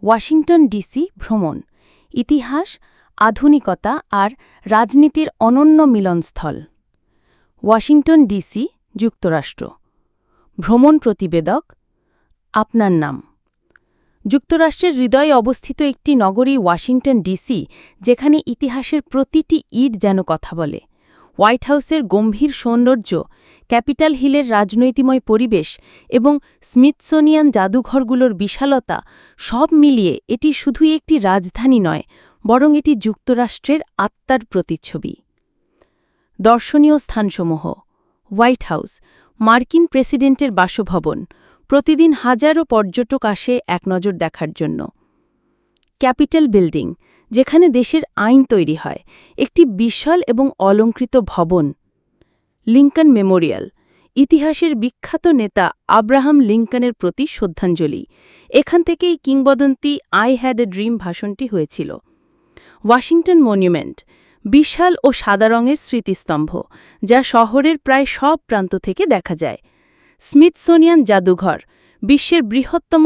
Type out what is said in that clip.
Washington DC ভ্রমণ, ইতিহাস, আধুনিকতা আর রাজনীতির অনন্য মিলনস্থল। ওয়াশিংটন ডিসি, যুক্তরাষ্ট্র। ভ্রমণ প্রতিবেদক, আপনার নাম। যুক্তরাষ্ট্রের হৃদয়ে অবস্থিত একটি নগরী ওয়াশিংটন ডিসি, যেখানে ইতিহাসের প্রতিটি ইট যেন কথা বলে। হোয়াইট হাউসের গম্ভীর সৌন্দর্য, ক্যাপিটাল হিলের রাজনৈতিকময় পরিবেশ এবং স্মিথসোনিয়ান জাদুঘরগুলোর বিশালতা সব মিলিয়ে এটি শুধুই একটি রাজধানী নয়, বরং এটি যুক্তরাষ্ট্রের আত্মার প্রতিচ্ছবি। দর্শনীয় স্থানসমূহ। হোয়াইট হাউস, মার্কিন প্রেসিডেন্টের বাসভবন। প্রতিদিন হাজারো পর্যটক আসে এক নজর দেখার জন্য। ক্যাপিটাল বিল্ডিং, যেখানে দেশের আইন তৈরি হয়, একটি বিশাল এবং অলংকৃত ভবন। লিঙ্কন মেমোরিয়াল, ইতিহাসের বিখ্যাত নেতা আব্রাহাম লিঙ্কনের প্রতি শ্রদ্ধাঞ্জলি। এখান থেকেই কিংবদন্তি আই হ্যাড এ ড্রিম ভাষণটি হয়েছিল। ওয়াশিংটন মনুমেন্ট, বিশাল ও সাদা রঙের স্মৃতিস্তম্ভ, যা শহরের প্রায় সব প্রান্ত থেকে দেখা যায়। স্মিথসোনিয়ান জাদুঘর, বিশ্বের বৃহত্তম